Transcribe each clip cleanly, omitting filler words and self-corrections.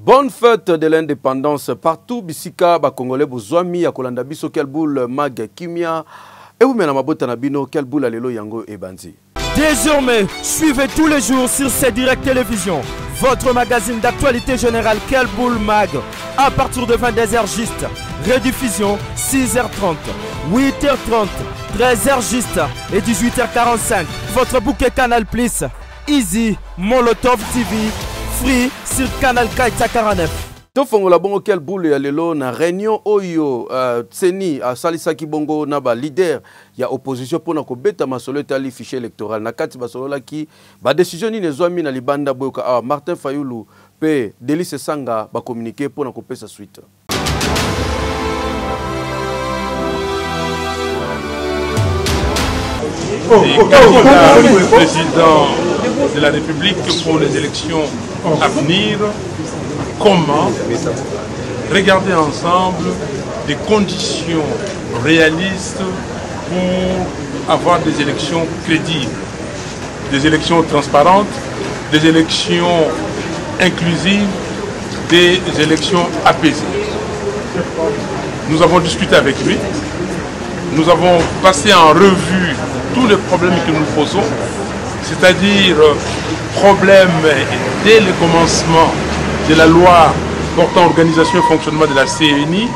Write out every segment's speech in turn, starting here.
Bonne fête de l'indépendance partout. Bisika ba Congolais bozwami ya kolanda biso quel boule mag kimia et vous mena mabota na bino quel boule lelo yango ebanzi. Désormais, suivez tous les jours sur C-Direct Télévision votre magazine d'actualité générale Quel Boule Mag à partir de 22h juste. Rediffusion 6h30, 8h30, 13h juste et 18h45. Votre bouquet Canal Plus, Easy, Molotov TV, Free sur Canal Kaita 49. Tofongola bongo quel boule ya lelo na réunion oyo tseni a salisaki bongo na ba leader ya opposition pona ko beta masolo etali fichier électoral na kati basolo ki ba décision ni nezwami na libanda boyoka Martin Fayulu pe Delice Sanga ba communiquer pona ko pesa suite. Le président de la République pour les élections à venir, comment regarder ensemble des conditions réalistes pour avoir des élections crédibles, des élections transparentes, des élections inclusives, des élections apaisées. Nous avons discuté avec lui, nous avons passé en revue tous les problèmes que nous posons, c'est-à-dire problèmes dès le commencement de la loi portant organisation et fonctionnement de la CENI,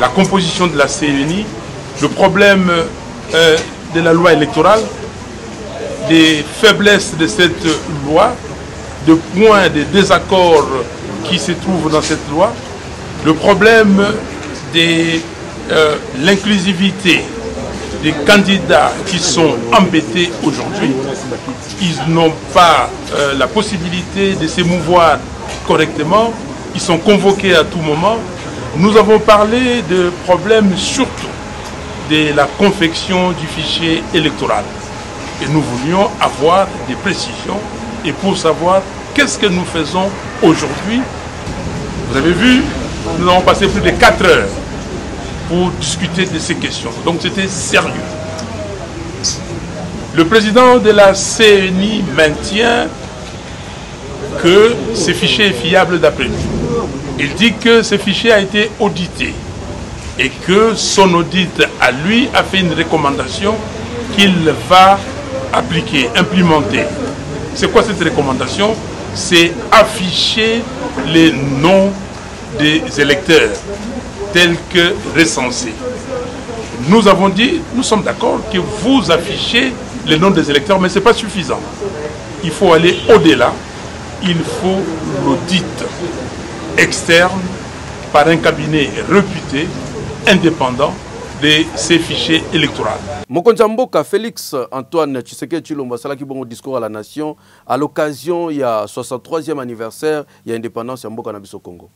la composition de la CENI, le problème de la loi électorale, des faiblesses de cette loi, de points de désaccord qui se trouvent dans cette loi, le problème de l'inclusivité des candidats qui sont embêtés aujourd'hui. Ils n'ont pas la possibilité de s'émouvoir correctement, ils sont convoqués à tout moment. Nous avons parlé de problèmes surtout de la confection du fichier électoral. Et nous voulions avoir des précisions et pour savoir qu'est-ce que nous faisons aujourd'hui. Vous avez vu, nous avons passé plus de 4 heures pour discuter de ces questions. Donc c'était sérieux. Le président de la CENI maintient que ce fichier est fiable d'après lui. Il dit que ce fichier a été audité et que son audit à lui a fait une recommandation qu'il va appliquer, implémenter. C'est quoi cette recommandation? C'est afficher les noms des électeurs tels que recensés. Nous avons dit, nous sommes d'accord que vous affichez les noms des électeurs, mais ce n'est pas suffisant. Il faut aller au-delà. Il faut l'audit externe par un cabinet réputé, indépendant de ces fichiers électoraux. Mokonjamboka Félix Antoine Tshisekedi Tshilombo salaki bongo discours à la nation à l'occasion il y a 63e anniversaire il y a indépendance ya mboka na biso Congo.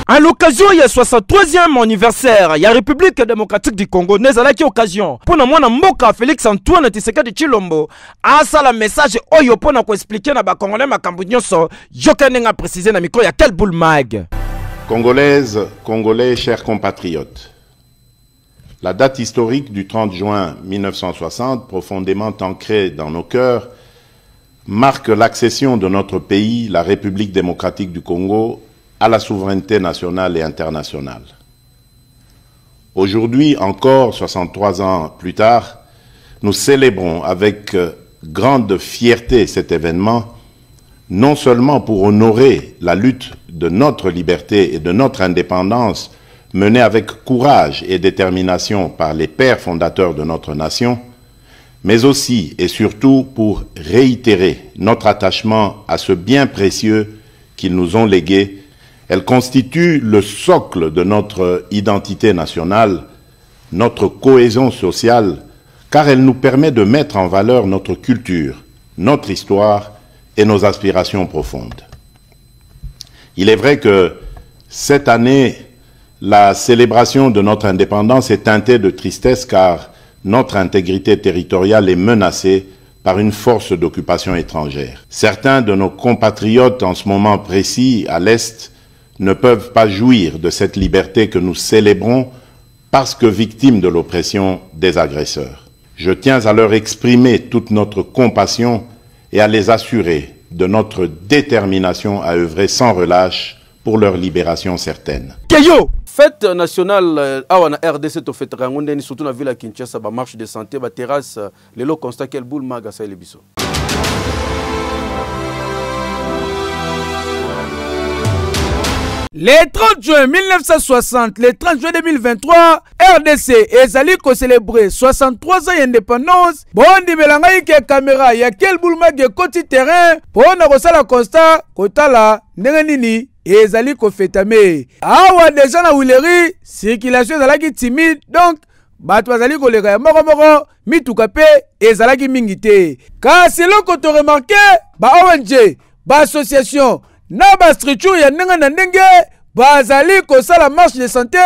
À l'occasion, il y a 63e anniversaire, il y a République démocratique du Congo. Nous avons l'occasion pour nous mboka Félix Antoine Tshisekedi Tshilombo a la message oyo pour nous expliquer na ba Congolais makambo nyonso yokanenga préciser na micro ya Quel Boule Mag. Congolaises, Congolais, chers compatriotes. La date historique du 30 juin 1960, profondément ancrée dans nos cœurs, marque l'accession de notre pays, la République démocratique du Congo, à la souveraineté nationale et internationale. Aujourd'hui, encore 63 ans plus tard, nous célébrons avec grande fierté cet événement, non seulement pour honorer la lutte de notre liberté et de notre indépendance menée avec courage et détermination par les pères fondateurs de notre nation, mais aussi et surtout pour réitérer notre attachement à ce bien précieux qu'ils nous ont légué. Elle constitue le socle de notre identité nationale, notre cohésion sociale, car elle nous permet de mettre en valeur notre culture, notre histoire et nos aspirations profondes. Il est vrai que cette année, la célébration de notre indépendance est teintée de tristesse car notre intégrité territoriale est menacée par une force d'occupation étrangère. Certains de nos compatriotes en ce moment précis à l'Est ne peuvent pas jouir de cette liberté que nous célébrons parce que victimes de l'oppression des agresseurs. Je tiens à leur exprimer toute notre compassion et à les assurer de notre détermination à œuvrer sans relâche pour leur libération certaine. Fête nationale awana RDC to fête rangondeni surtout na ville à Kinshasa ba marche de santé ba terrasse les lo constat quel boule maga ça biso. Le 30 juin 1960, le 30 juin 2023, RDC ezali ko célébrer 63 ans d'indépendance. Bondi belanga yike caméra ya quel boule maga koti terrain pour na ko sala constat kotala ndenge nini ezali ko fetame. Awa déjà na Wileri, circulation ezalaki timide donc bato bazali ko leka ya moko mituka pe ezalaki mingite. Kasi loko to remarquer ba ONG, ba association na ba structure ya ndenge na ndenge bazali ko sala marche de santé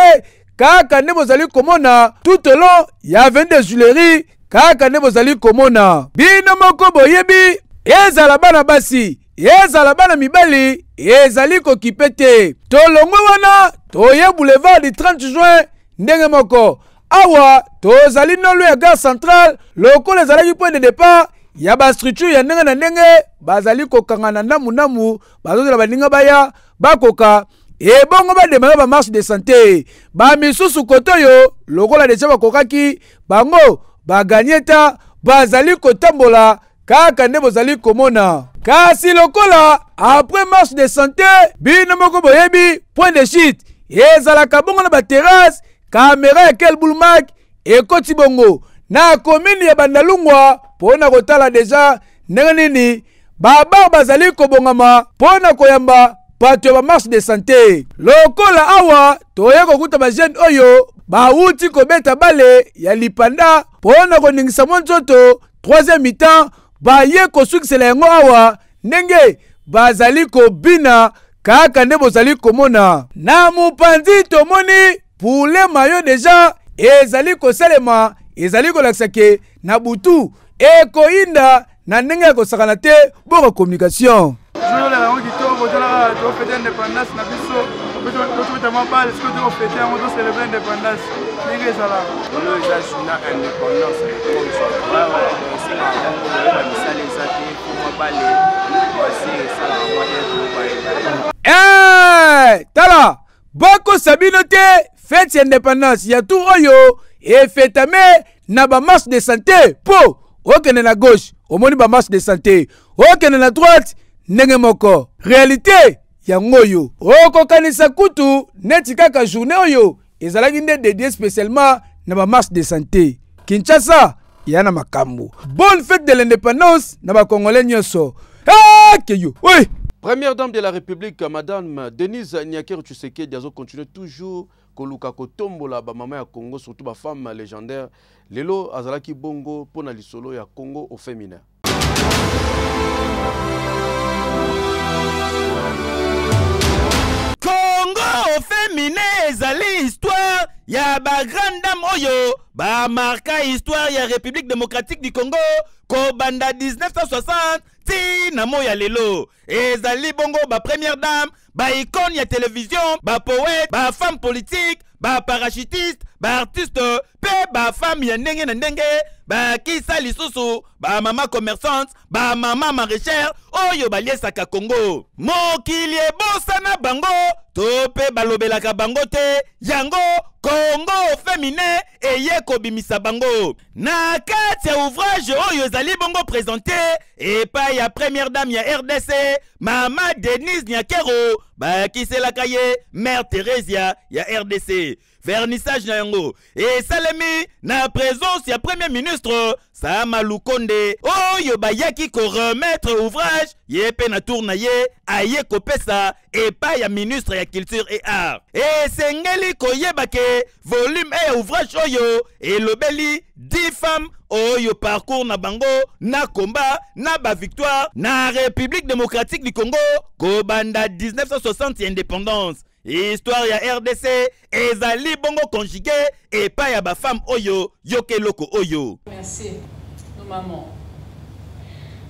kaka ne bozali komona tout au long ya 22 juillet kaka ne bozali komona bino moko boyebi ezala bana basi ezala bana mibali ezali ko kipete tolongwe wana toye boulevard du 30 juin ndenge moko awa tozali nolo ya gare centrale loko ezalaki point de départ ya ba structure ya ndenge na ndenge bazali ko kangana namu bazozela baninga baya bakoka et bongo ba démarrer ba marche de santé ba misusu kotoyo lokola deja bakokaki bango ba gagneta bazali kotambola kaka nde bozali komona kasi lokola après marche de santé bino moko boyebi point de chute ezalaka bongo na ba terrasse caméra ya quel boulmak ekoti bongo na commune ya Bandalungwa pona kotala deja ndenge nini babar bazali kobongama pona koyamba bato ba marche de santé lokola awa toye kokuta ba jeune oyo bauti kobeta bale ya lipanda pona koningisa monzoto troisième mi-temps baye kosukisela yango awa ndenge bazali kobina kaka nde bozali komona na mopanzi tomoni pour les maillots déjà ezali kosalema ezali kolakisa ke na butu ekoinda na ndenge ya kosakana te boko communication. Tala boko sabino te fête indépendance ya tout oyo et fêtame na ba marche de santé po okene na gauche omoni ba marche de santé okene na droite ndenge moko réalité ya ngoyo okokanisa kutu neti kaka journée oyo ezalaki nde dédié spécialement na ba marche de santé Kinshasa yana makambo. Bonne fête de l'indépendance na ba congolais nyonso. Keyo oui. Première dame de la République, Madame Denise Nyakero Tshisekedi, a continué toujours koluka kotombola ba mama ya Congo, surtout ba femme légendaire. Lelo azalaki bongo pona lisolo ya Congo au féminin. Congo au féminin ezali histoire ya ba grande dame oyo ba marka histoire ya République démocratique du Congo ko banda 1960 tina moya lelo ezali bongo ba première dame ba icône ya télévision ba poète ba femme politique ba parachutiste ba artiste pe ba femme ya ndenge na ndenge ba kisa lisusu ba mama commerçante ba mama maraîchère oyo baliesaka Congo mokili ebosana bango to pe balobelaka bango te yango Congo féminin eye kobimisa bango na kati ya ouvrage oyo ezali bongo présenté epai ya première dame ya RDC Mama Denise Nyakero bakiselaka ye Mère Teresia ya RDC vernissage na yango esalemi na présence ya premier ministre Sama Lukonde oyo bayaki ko remettre ouvrage yepe na tour na ye aye kopesa epai ya ministre ya culture et art esengeli koyebake volume e ouvrage oyo elobeli 10 femmes oyo parcours na bango na combat na ba victoire na République démocratique du Congo ko banda 1960 indépendance. Histoire ya RDC ezali bongo conjugué et pas ya ba femme oyo yoke loko oyo. Merci nos mamans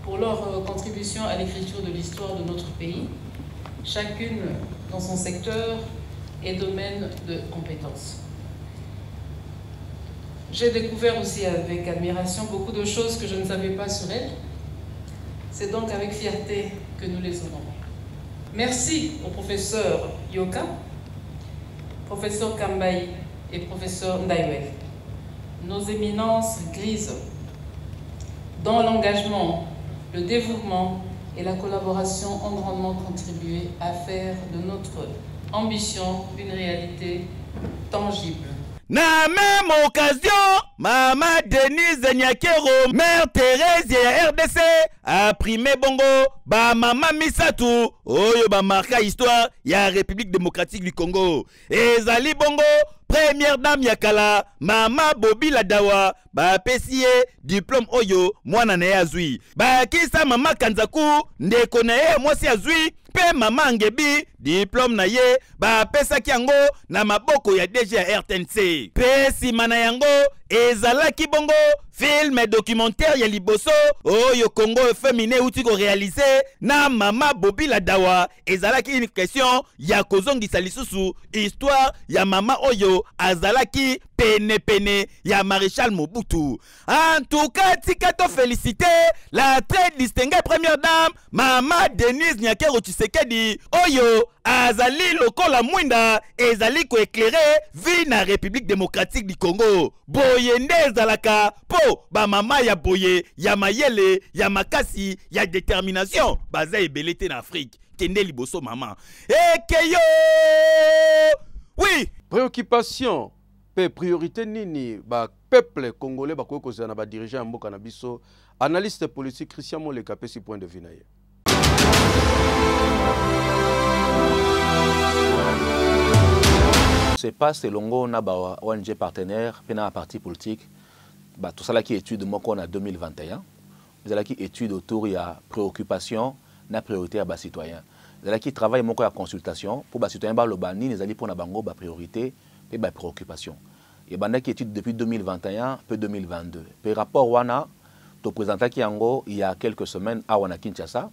pour leur contribution à l'écriture de l'histoire de notre pays, chacune dans son secteur et domaine de compétences. J'ai découvert aussi avec admiration beaucoup de choses que je ne savais pas sur elle. C'est donc avec fierté que nous les honorons. Merci au professeur Yoka, professeur Kambaï et professeur Ndaiwel, nos éminences grises, dont l'engagement, le dévouement et la collaboration ont grandement contribué à faire de notre ambition une réalité tangible. Na même occasion, Mama Denise Nyakero, Mère Thérèse ya RDC, a primé bongo, ba Mama Misatu, oyo ba marka histoire ya République démocratique du Congo. Ezali bongo, première dame yakala, Mama Bobi Ladawa, ba pesie diplôme oyo, mwana na azui. Ba kisa Mama Kanzaku, ndeko na ye mwasi azui, pe Mama Ngebi, diplôme na ye, ba pesa kiango na maboko ya DG ya RTNC. Pe simana yango, ezalaki bongo, film et documentaire ya liboso, oyo Congo féminin outi ko réaliser, na Mama Bobi Ladawa, ezalaki une question ya kozongisa lisusu, histoire ya Mama oyo, azalaki pene ya Maréchal Mobutu. En tout cas, tikato féliciter la très distinguée première dame, Mama Denise Nyakero Tshisekedi, oyo, azali lokola mwinda, ezali ko éclairer vie na République démocratique du Congo. Boye nde ezalaka, po, ba mama ya boye, ya mayele, ya makasi, ya détermination, baza ebelete na Afrique. Kende liboso mama. Ekeyo! Oui! Préoccupation, priorité nini, ba peuple congolais, ba kokozana na ba dirigeant mboka na biso, analyste politique Christian Moleka pesi point de vue na ye. C'est pas selon na ba ONG partenaire, pena parti politique, ba tout ça là qui étude moi qu'on a 2021, vous allez qui étude autour il y a préoccupation, na priorité à bas citoyens. Vous allez qui travaille moi qu'on a consultation pour bas citoyens ba le bani les allez pour na bango ba priorité et ba préoccupation. Et banda qui étude depuis 2021 peu 2022. Par rapport wana to présenté qui ango il y a quelques semaines à wana Kinshasa.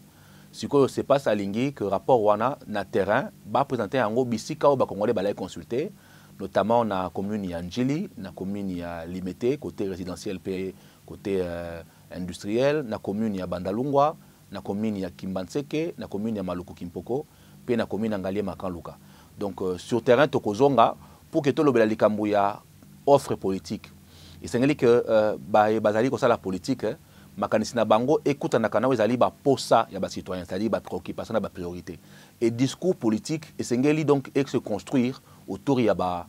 Si quoi se passe à Lingui que rapport wana na terrain ba présenter ango bisika ou ba congolais ba les consulter notamment na commune ya Njili, na commune ya Limete côté résidentiel p côté industriel, na commune ya Bandalungwa, na commune ya Kimbanseke, na commune ya Maluku Kimpoko, puis na commune Ngalie Makanluka. Donc sur terrain tokozonga pour que tout le likambo ya offre politique. Et c'est que bazali ko ça la politique makanisi na bango écoute na kana ezali ba posa ya ba citoyen, c'est-à-dire ba préoccupation na ba priorité. Et discours politique et sengeli donc se construire autour ya ba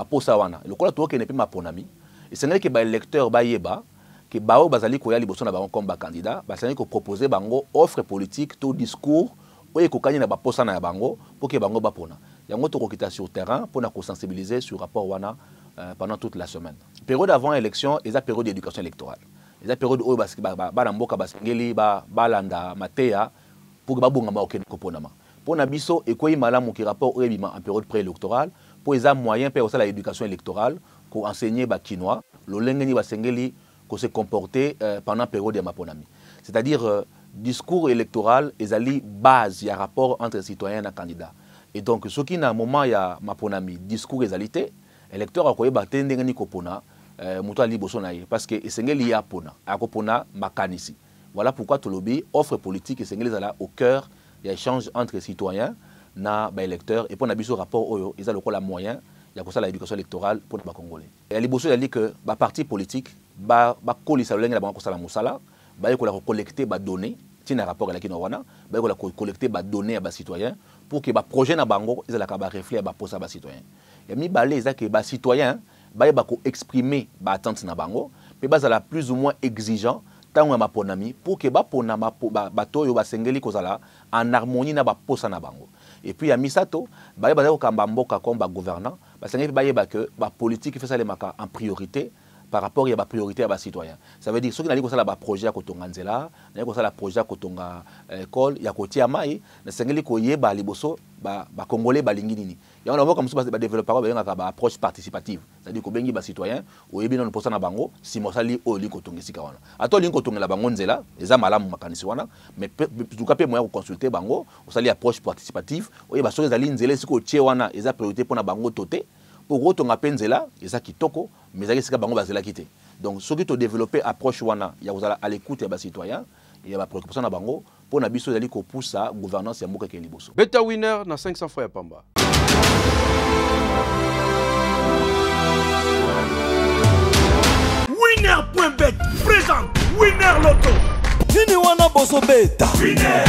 posa wana. Le kola to ke ne pe ma ponami. Et sengeli que ba électeur ba yeba que bao bazali ko ya liboso na bango comme ba candidat, ba sengeli ko proposer bango offre politique to discours oye ko kanya na ba posa na bango pour que bango ba pona. Yango to ko kita sur terrain pour na ko sensibiliser sur rapport wana pendant toute la semaine. Période avant élection, et la période d'éducation électorale. Et la période où baramboka basengeli balanda matea pour que babunga ba okene koponama. Pour na biso et quoi malamu qui rapport au en période préélectorale pour les moyens pour la éducation électorale pour enseigner ba kinois, le lengeni basengeli ko se comporter pendant période de maponami. C'est-à-dire discours électoral ezali base ya rapport entre citoyens et candidats. Et donc ce qui na moment ya maponami discours ezalité électeur akoye batende ngani kopona muto ali boso na ye parce que esengeli ya pona akopona makanisi. Voilà pourquoi tolobi offre politique esengeli zala au cœur ya échange entre citoyens na ba électeurs et pour na biso rapport oyo ezala lokola moyen ya ko sala éducation électorale pour ba congolais. Et ali boso ali que ba parti politique ba kolisa lengela ba ko sala musala ba ko la collecter ba données tina rapport la kino wana ba ko la collecter ba données à ba citoyens pour que ba projet na bango ezala ka ba reflet ba posa ba citoyens. Et mi balé ezaki ba citoyen ba ko exprimer ba attente na bango mais ba la plus ou moins exigeant tango ma ponami pour que ba pona ba toyo ba sengeli kozala en harmonie na ba posa na bango. Et puis ya misato ba ko kamba mboka comme ba gouvernant ba sengeli ba que ba politique fait ça les maka en priorité par rapport à la priorité à les citoyens. Ça veut dire que ceux qui ont un projet à Kotonga Nzela, un projet à Kotonga école, il y a Kotia Mai, il y a des Congolais balingini. Il y a un comme ça des développeurs qui ont une approche participative. C'est-à-dire que les citoyens, ou bien on pose un bango, si moi ça lit au lit Kotonga Sikawana. À toi l'in Kotonga la bango Nzela, les amalam makaniswana, mais tout cas moi consulter bango, on s'allie approche participative, ou bien ceux qui ont Nzela si Kotia wana, ils ont priorité pour na bango toté. pour autant apenzela eza kitoko mais ça c'est bango bazela kité donc ce qui to développer approche wana ya vous à l'écoute ya citoyen et ya préoccupation na bango pour na biso dali ko poussa gouvernance ya mboka ke liboso beta winner na 500 fois ya pamba Winner.bet présente Winner Loto. Nini wana boso beta. Winner.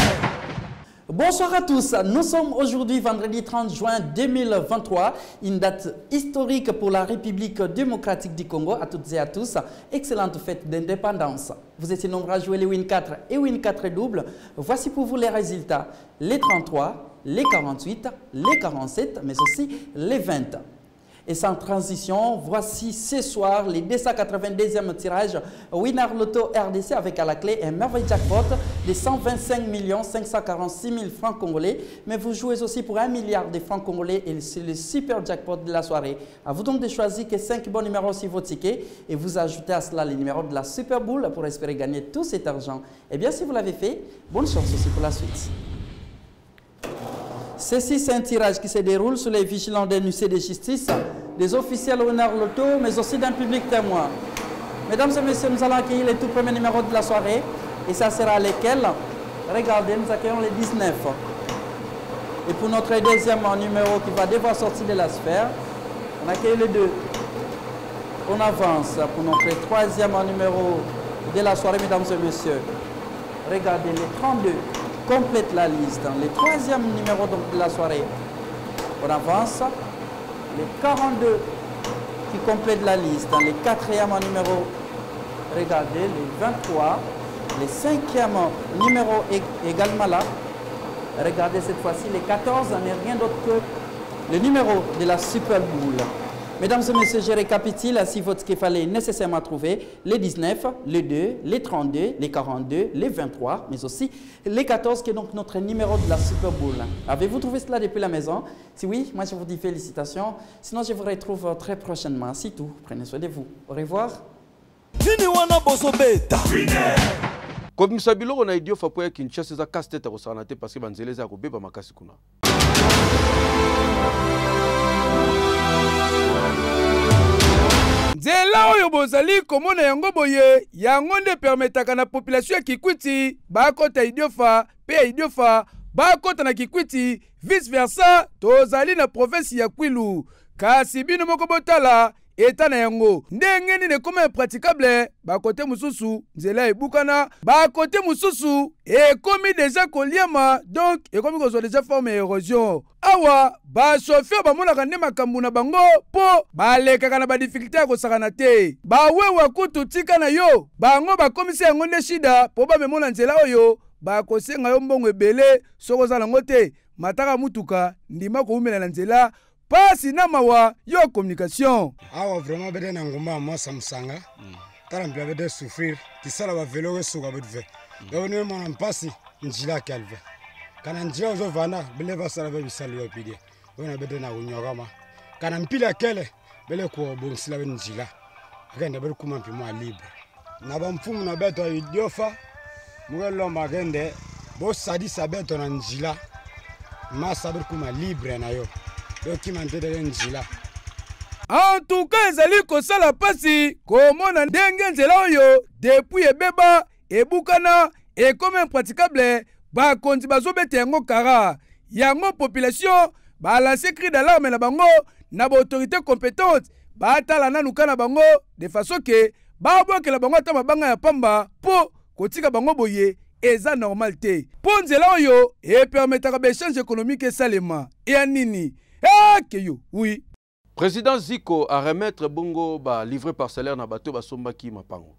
Bonsoir à tous, nous sommes aujourd'hui vendredi 30 juin 2023, une date historique pour la République démocratique du Congo. À toutes et à tous, excellente fête d'indépendance. Vous étiez nombreux à jouer les Win 4 et Win 4 double. Voici pour vous les résultats, les 33, les 48, les 47, mais aussi les 20. Et sans transition, voici ce soir les 282e tirage Winner Loto RDC avec à la clé un merveilleux jackpot de 125 546 000 francs congolais. Mais vous jouez aussi pour 1 milliard de francs congolais et c'est le super jackpot de la soirée. À vous donc de choisir que 5 bons numéros sur vos tickets et vous ajoutez à cela les numéros de la super boule pour espérer gagner tout cet argent. Et bien si vous l'avez fait, bonne chance aussi pour la suite. Ceci, c'est un tirage qui se déroule sous les vigilants des huissiers de justice, des officiels Winner Loto, mais aussi d'un public témoin. Mesdames et messieurs, nous allons accueillir les tout premiers numéros de la soirée. Et ça sera lesquels? Regardez, nous accueillons les 19. Et pour notre deuxième numéro qui va devoir sortir de la sphère, on accueille les 2. On avance pour notre troisième numéro de la soirée, mesdames et messieurs. Regardez, les 32. Complète la liste. Le troisième numéro de la soirée, on avance. Les 42 qui complètent la liste. Le quatrième numéro, regardez, les 23. Le cinquième numéro également là. Regardez cette fois-ci, les 14 n'est rien d'autre que le numéro de la super boule. Mesdames et messieurs, je récapitule si votre qu'il fallait nécessairement trouver les 19, les 2, les 32, les 42, les 23, mais aussi les 14 qui est donc notre numéro de la Super Bowl. Avez-vous trouvé cela depuis la maison? Si oui, moi je vous dis félicitations. Sinon, je vous retrouve très prochainement. C'est tout. Prenez soin de vous. Au revoir. Comme Sabilo, on a dit que Kinshasa a casse-tête à Rosanate parce que Banzele a coupé par Makasikuna. Nzela oyo bozali komona yango boye yango nde permetaka na population ya Kikwiti bakota Idiofa pe Idiofa bakota na Kikwiti vice versa tozali na province ya Kwilu kasi bino moko botala eta na yango ndenge nini ekoma impraticable bakote mususu nzela ebukana bakote mususu ekomi deja koliama donc ekomi kozwa deja forme érosion awa ba chauffeur bamonaka nde makambo na bango po balekaka na badifficulté ya kosakana te bawewa kutu tika na yo bango bakomisa yango nde shida po bamemona nzela oyo bakosenga yo mbongo ebele soko ozala yango te mataka mutuka ndima koumela na nzela pasi na mawa yo communication awa vraiment bede na ngumba mwasa musanga tala mpia bede souffrir tisala ba velo ke suka bedve yo ne mona mpasi njila kalve kana njila ozo vana bele basala be bisali yo pide ona bede na unyogama kana mpila kele bele ko bonsila be njila akende bele kuma mpi mwa libre na ba mfumu na beto Idiofa mwelo magende bo sadisa beto na njila masa bele kuma libre na yo. En tout cas, ezali kosala pasi komona ndenge nzela oyo depuis ebeba ebukana ekomi impraticable bakonzi bazobeta yango kara yango population balance cri d'alarme na bango na ba autorité compétente batala nanuka na bango de façon que babokela bango ata mabanga ya pamba po kotika bango boye eza normal te po nzela oyo epermetaka baéchange économique esalema ya nini oui. Président Ziko a remettre bongo ba livret parcellaire na bato ba sombaki mapango.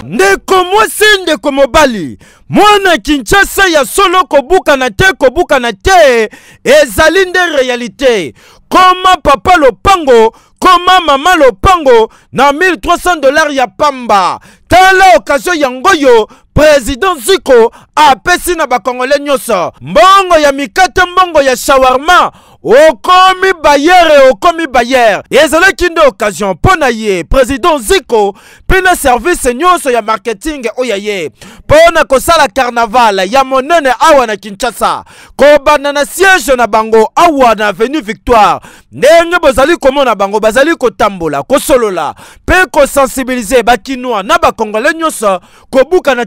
Ndeko mwasi ndeko mobali mwana Kinshasa ya solo kobukana te ezali nde réalité koma papa lopango koma mama lopango na $1300 ya pamba tala occasion yangoyo président Ziko apesi na bakongole nyonso mbongo ya mikate mbongo ya shawarma okomi bayere okomi bayer ezalaki nde occasion mpo na ye président Ziko mpe na service nyonso ya marketing oyo ye mpo na kosala carnaval ya monene awa na Kinshasa kobanda na siège na bango awa na avenue Victoire ndenge bozali komona bango bazali kotambola kosolola mpe kosensibiliser bakinois na bakongole nyonso kobukana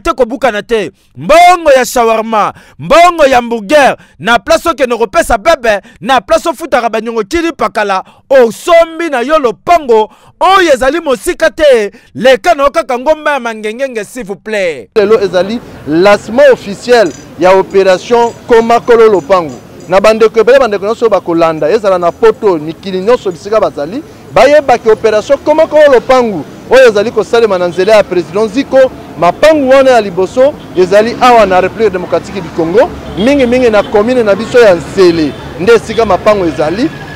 te mbongo ya shawarma mbongo ya hamburger na place okende kopesa bebe na place ofutaka banyongo kili pakala osombi na yo lopango oyo ezali mosika te leka na okaka ngomba ya mangengenge s'il vous plaît. Lelo ezali lancement officiel ya opération Komakolo lopango na bandeko ebele bandeko nyonso bakolanda ezala na poto mikili nyonso bisika bazali bayebaki opération Komakolo lopango oyo ezali kosalema na nzela ya président Ziko mapangu wana ya liboso ezali awa na République démocratique du Congo mingi na commune na biso ya Nsele nde sika mapangu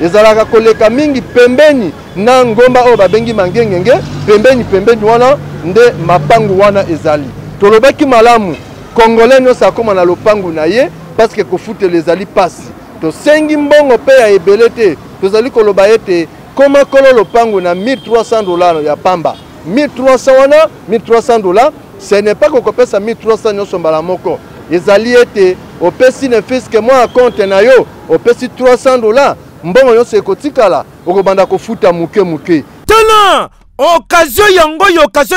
ezalaka koleka mingi pembeni na ngomba oyo babengi mangengenge pembeni wana nde mapangu wana ezali tolobaki malamu congolais nyonso akoma na lopangu na ye parce que kofutela ezali pasi tosengi mbongo mpe ya ebele te tozali koloba ete Komakolo lopangu na $1,300 ya pamba 1,300 wana $1,300 ce n'est pas kokopesa 1,300 nyonso mbala moko ezali ete opesi ne fiske mwa compte na yo opesi $300 mbongo nyonso ekotikala okobanda kofuta muke tala occasion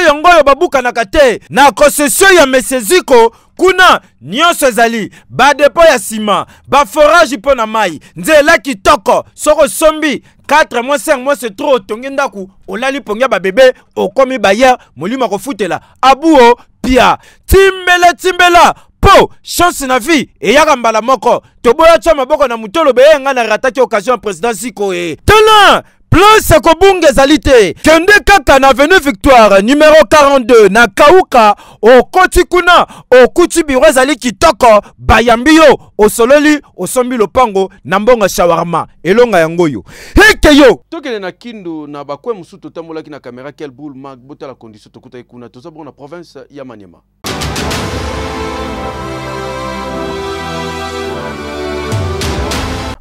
yango babukanaka te na concession ya Monsieur Ziko kuna nyonso ezali badepo ya sima baforage mpo na mai nzela kitoko soko sombi 4 mois 5 mois c'est trop tongi ndaku olali pongia babebe okomi bayer molima kofutela abuo pia timbela po chance na vie eyaka mbala moko toboya tya maboko na mutolo beyenga na rataki occasion ya président Ziko tala place kobunga ezali te kende kaka na avenue Victoire numéro 42 na Kauka okoti kuna okuti biro ezali kitoko bayambi yo osololi osombi lopango na mbonga shawarma elonga yango yo heke yo tokele na Kindu na bakwe musu totambolaki na caméra quel boule mag botala condition tokuta ikuna toza bona province ya Maniema.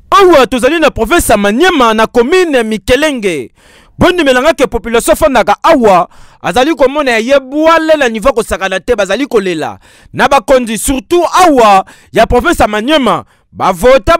Awa tozali na province ya Maniema na commune Mikelenge bondi melanga ke population fandaka awa azali komona ya yebwale na niveau kosakana te bazali kolela na bakondi surtout awa ya province ya Maniema bavota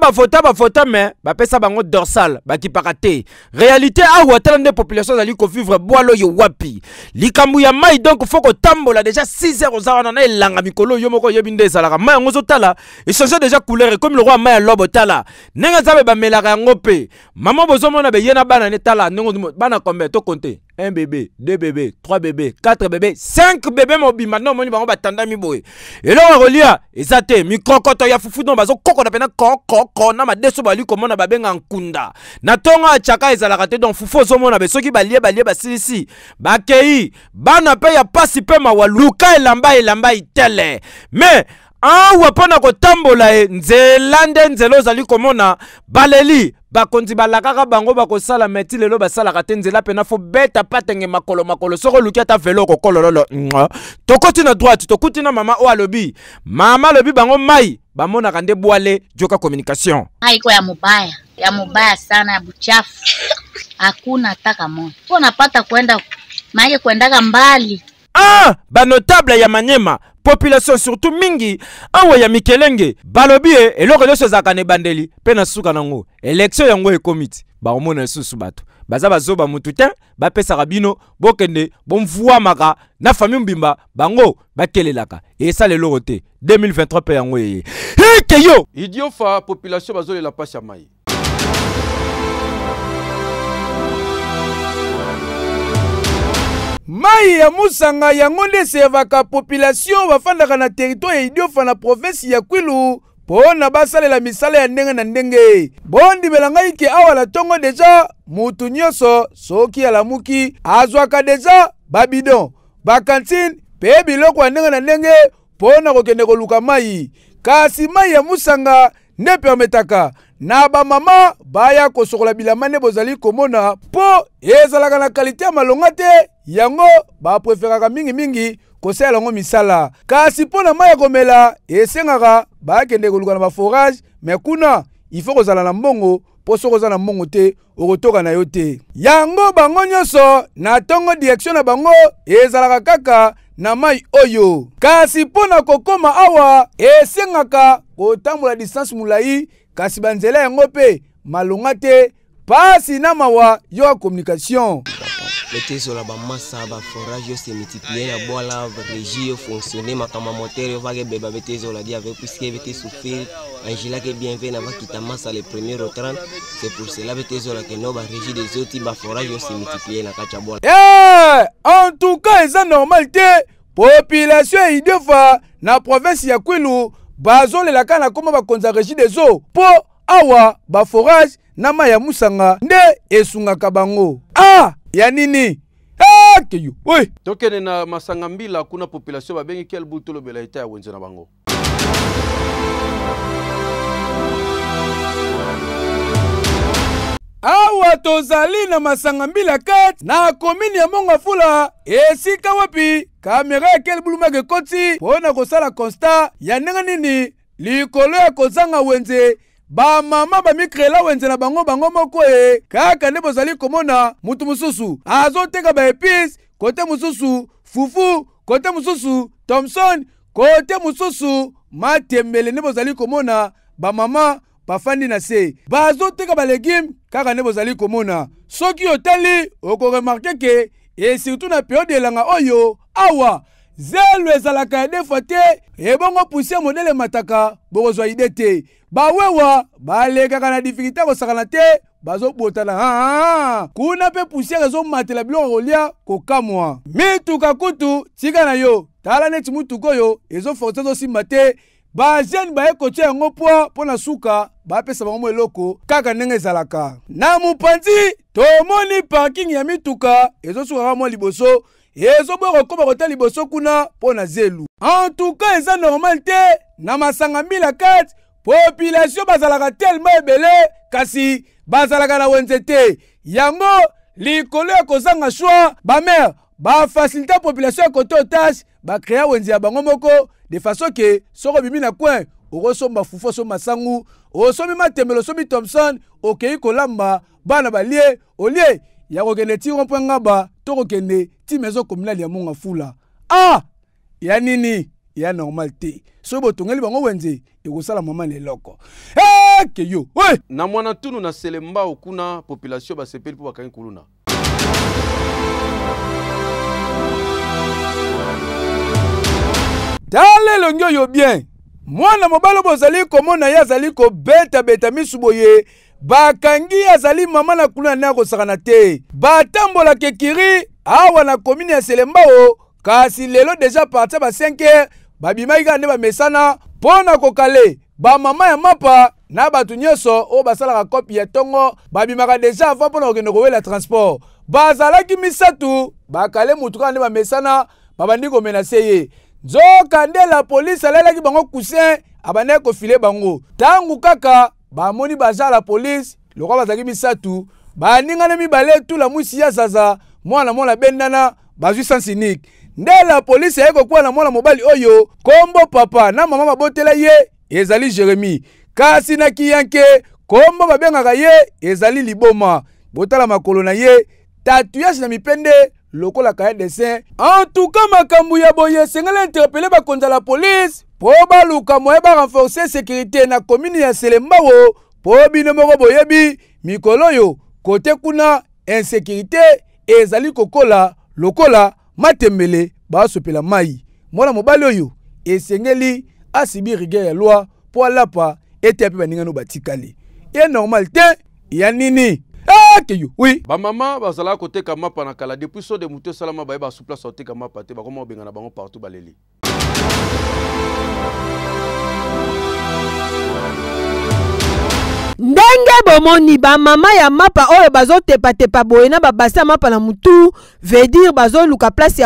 mais bapesa bango dorsal bakipaka te réalité awa tala nde population azali kovivre bwalo yo wapi likambu ya mai donc faut kotambola déjà 6 heures oza wana na elanga mikolo yo moko yebi nde ezalaka mai yango ozotala échanger déjà couleur comme le roi mai ya lobo tala ndenge zabe bamelaka yango pe mama bozomona be yena bana ne tala ndenge bana combien to compter 1 bébé, 2 bébés, 3 bébés, 4 bébés, 5 bébés mobima non moni bango batanda mi boye. Et là on relia ezate mikrokoto ya fufu non bazo koko na pena ko na madeso bali komona babenga nkunda. Na tonga achaka ezalaka te donc fufu ozomona be soki balie basilisi. Bakei bana pe ya pasi pe mawaluka elamba itele. Mais awa pona kotambola nzelande nzelo zali komona baleli bakonzi balakaka bango bakosala meti lelo basalaka te nzela pena fo beta patenge makolo soko luki ata velo kokolololo tokoti na droite tokuti na mama o alobi mama lobi bango mai bamonaka nde bwale joka communication haiko ya mubaya sana ya buchafu hakuna taka moja pona pata kwenda maana kwendaka mbali ba notable ya Maniema population surtout mingi awa ya Mikelenge balobi eloko nyonso ezaka ne bandeli pe na suka nango élection yango ekomiti baomona susu bato baza bazoba mutu te bapesaka bino bokende bomvuamaka na famille mbimba bango bakelelaka esala eloko te 2023 pe yango heke yo idiofa population bazolela pasi ya mai. Mai ya musanga yango nde sevaka population bafandaka na territoire idiofa na province ya Kwilu pona basalela misala ya ndenge na ndenge bondi belanga ike awa la tongo deja mutu nyonso soki alamuki azwaka deja babidon bakantine pe biloko ya ndenge na ndenge pona kokende koluka mai kasi mai ya musanga nde permetaka na ba mama baya kosokola bilamba ne bozali komona po ezalaka na kalite ya malonga te yango ba preferaka mingi kosala yango misala kasi pona mai komela esengaka ba kende koluka na ba forage mais kuna il faut kozala na mbongo po so kozala na mbongo te okotoka na yo te. Yango bango nyonso na tongo direction na bango ezalaka kaka na mai oyo. Kasi pona kokoma awa esengaka kotambola distance mulai kasi banzela yango pe malonga te pasi na mawa yo communication. Les la massa ba forage se multiplier la bola régie fonctionner ma kama moteur va que beba betezo la dit avec puisque était souffrir Angela que bienvenue na va quitter massa les premiers au 30 c'est pour cela betezo la que no ba régie des autres ba forage se multiplier na kacha bola. En tout cas c'est normal te population idefa na province ya Kwilu bazo le la kana koma ba konza régie des eaux po awa ba forage na maya musanga nde esungaka bango. Ya nini? Keyo. Oui. Tokene na masanga mbila kuna population babengi quel buto lo bela ita ya wenze na bango. Awa tozali na masanga mbila kat na komini ya Mongafula esika wapi kamera ya quel buluma ke koti pona kosala constat ya ndenge nini likolo ya kozanga wenze ba mama ba mikrela wenze na bango moko kaka ne bozali komona mutu mususu azoteka ba épices kote mususu fufu kote mususu Thomson kote mususu matembele ne bozali komona ba mama bafandi na se bazoteka ba légumes kaka ne bozali komona soki otali oko remarquer que et surtout na période elanga oyo awa zelo ezalaka defwa te ebongo poussière modele mataka bokozwa ide te bawewa balekaka na difficulté kosakana te bazobotana kuna pe poussière ezomatela biloko kolia kokamwa mituka kutu tika na yo tala neti mutuka oyo ezoforce ezosimba te bajeune baye kotia yango poa mpo na suka bapesa bango eloko kaka ndenge ezalaka na mopanzi tomoni parking ya mituka ezosukaka mwa liboso ezoboya kokoma kota liboso kuna mpo na zelu. En tout cas eza normal te na masanga mbila kat population bazalaka tellement ebele kasi bazalaka na wenze te yango likolo ya kozanga choix bamere bafacilite population ya kote otage bakrea wenze ya bango moko de façon ke soko bimi na coin okosomba fufu osomba sangu osomi matembelo osomi Thomson okei kolamba bana balie olie ya kokende ti rompo ngaba to kokende ti maison communale ya Mongafula. Ya nini ya normal te so botongeli bango wenze ekosala mama leloko keyo we na mwana tunu na selemba okuna population basepeli po bakangi kuluna. Dale longo yo bien mwana mobalo bozali komona ya zali ko beta misuboye bakangi azali mama na kuluna na kosakana te batambola kekiri awa na komini ya Selembao kasi lelo déjà parti ba 5h babimaki nde bamesana pona kokale ba mama ya mapa na batu nyonso o basalaka kopi ya tongo babimaka déjà avant pona kokende kowela transport bazalaki misatu bakale mutuka nde bamesana babandi komenase ye nzoka nde la police alelaki bango cousin abandaki kofile bango tangu kaka bamoni baza la police lokwa bazalaki misatu baningana mibale tula mwisi ya zaza mwana bendana bazwi sans unique nde la police yeko kwa na mwana mobali oyo kombo papa na mama babotela ye ezali Jérémy kasi na kiyanke kombo babengaka ye ezali Liboma botala makolo na ye tatouage na mipende lokola kaya dessin. En tout cas makambu ya boye sengela interpeller bakonza la police po baluka moye ba renforcer sécurité na commune ya Selembao po bino moko boyebi mikolo yo kote kuna insécurité ezali kokola lokola matembele basopela mai mwana mobali oyo esengeli asibi rigueur ya loi po alapa ete ape baningano batikali e normal te ya nini keyo oui ba mama bazala koteka mapa na kala depuis so de muto salama ba ba souple sortir mapa te ba koma benga na bango partout baleli ndenge bomoni ba mama ya mapa oyo bazotepa boye na babasi ya mapa na mutu veut dire bazoluka place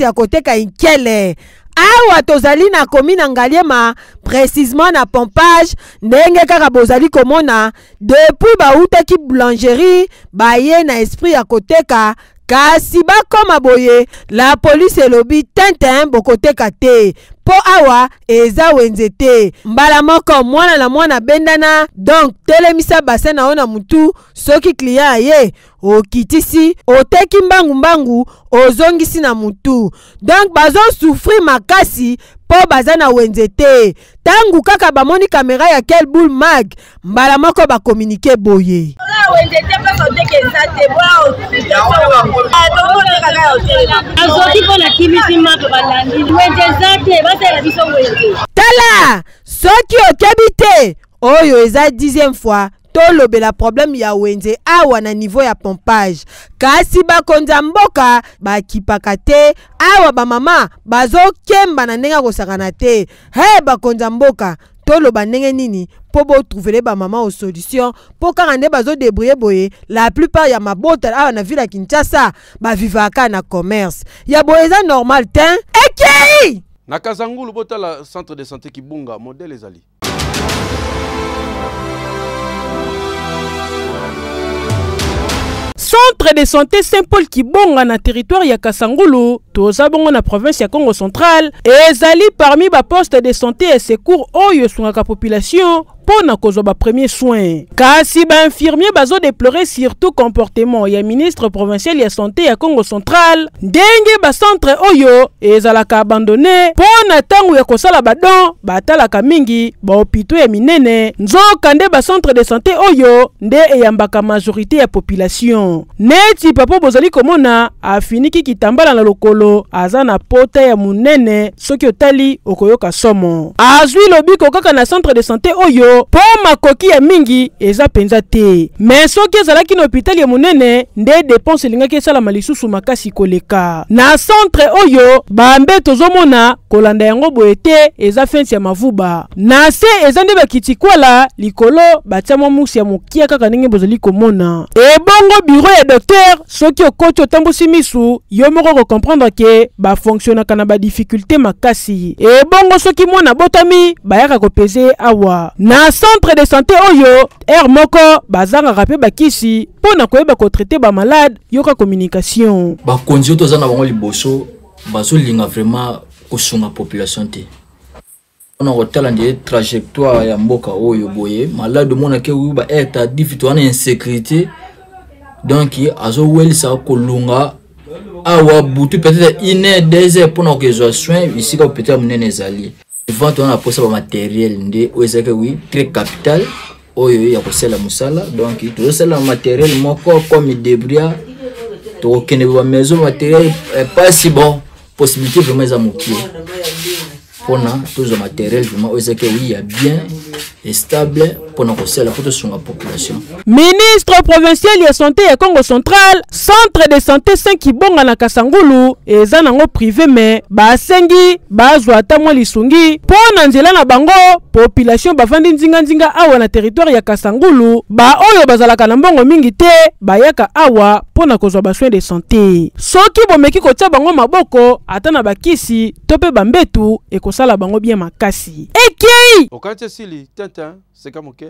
ya koteka inkele awa tozali na commune na Ngaliema précisément na pompage ndenge kaka bozali komona depuis bautaki boulangerie baye na esprit ya koteka kasi bakoma boye la police elobi tintin bokoteka te po awa eza wenze te. Mbala moko mwana na mwana bendana, donc telemisa bassin na ona mutu soki client aye okitisi oteki mbangu ozongisi na mutu. Donc bazo souffrir makasi po baza na wenze te. Tangu kaka bamoni kamera ya Quel Boule Mag, mbala moko ba communiquer boye. Tala soki okebi te oyo eza 10e fois tolobela problème ya wenze awa na niveau ya pompage. Kasi bakonza mboka bakipaka te awa bamama bazokemba na ndenge kosakana te. He bakonza mboka toloba ndenge nini po bo trouver ba mama au solution po kanga nde bazo débrouiller boye. La plupart ya mabota awa na ville ya Kinshasa ba vivaka na commerce ya boyeza normal ten ekei na Kasangulu botala centre de santé Kibunga modèle ezali. Centre de santé Saint-Paul Kibonga na territoire ya Kasangulu, toza bongo na province ya Congo central, ezali parmi ba poste de santé et secours oyo sungaka population pona kozwa ba premier soin. Kasi ba infirmier bazo déplorer surtout comportement ya ministre provincial ya santé ya Congo central, ndenge ba centre oyo ezalaka abandonné pona tangu ya kosala badon batalaka mingi ba hôpitaux ya minene, nzoka nde ba centre de santé oyo nde eyambaka majorité ya population. Neti papa bozali komona afiniki kitambala na lokolo aza na pota ya munene soki otali okoyoka somo. Azwi lobiko kaka na centre de santé oyo po makoki ya mingi eza penza te. Mais soki ezalaki na hôpital ya munene nde dépense lingaki esala lisusu makasi koleka. Na centre oyo bambe tozomona kolanda yango boye te eza fensi ya mavuba. Na se eza nde bakitikwala likolo batiamo musi ya mokia kaka ndenge bozali komona. Ebongo bureau ya docteur soki okoti otambusi misu yo moko ko comprendre ke ba fonctionnaka na ba difficulté makasi. Ebongo soki mona botami bayaka ko peser awa. Na centre de santé oyo moko bazanga rapé bakisi pona koyeba ko traiter ba malade yoka communication. Ba konzi to zana bango liboso bazo linga vraiment kosunga population te. On a retala ndi trajectoire ya mboka oyo boye malade mona ke uba eta difficulté en insécurité. Donc azo wel sa kolunga awa butu peut-être une heure 2 heures pour nos soins ici ka peut-être munene zali. Devant on a posé ba matériel ndé oezaka oui très capital oyo ya kosela musala. Donc to sala matériel moko comme débris to kene ba maison matériel pas si bon possibilité vraiment za mokié. On a tous les matériels vraiment oezaka oui ya bien et stable pour nos la population. Ministre provincial de santé ya Congo central, centre de santé Saint Kibonga na Kasangulu eza nango privé mais basengi bazwa ata mwa lisungi pona nzela na bango population bavandi nzinga awa na territoire ya Kasangulu ba oyo bazalaka na mbongo mingi te bayaka awa pona kozwa ba soins de santé. Soki bomeki kotia bango maboko ata na bakisi tope bambetu ekosala bango bien makasi. Ekei okante sili Tintin c'est comme ok.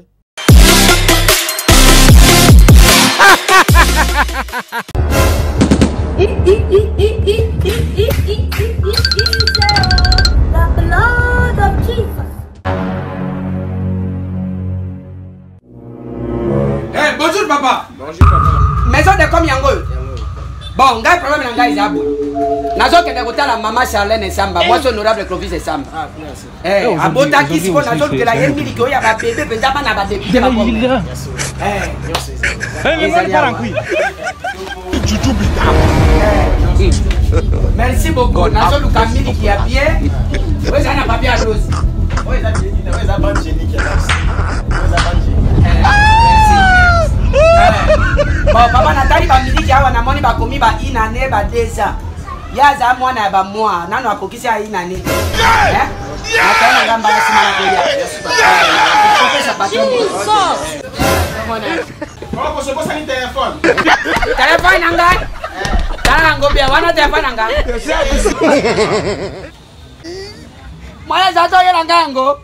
Hey, bonjour papa. Bonjour papa. Maison de comme yango. Bon, ngai problème na ngai zabo. Nazo kende kotala mama Charlène Samba, moi son honorable Clovis Samba. Ah, merci. Eh, abota ki siko nazo kela yembi ki oya ba bébé penza bana ba député ba bon. Eh, merci. Merci beaucoup. Nazo luka mili ki a bien. Oya na papier à rose. Oya za ban génie qui a. Oya ban bon, papa Nathalie ba miliki awa na moni ba komi ba inane ba deza. Yaza mwana ba mwa nano akokisi ya inane. Eh? Natana ngamba ya sima na koya. Professeur Patongo. Mwana. Ko bosa ni téléphone. Téléphone nanga. Tala ngobia wana téléphone nanga. Mwana zato yela ngango.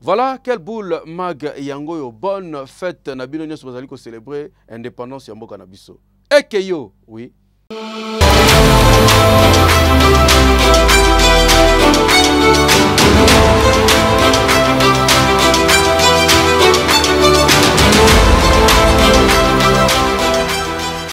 Voilà, Quel Boule Mag Yangoyo. Bonne fête Nabino Nyos Bazali ko célébrer indépendance ya mboka na biso. Ekeyo, oui.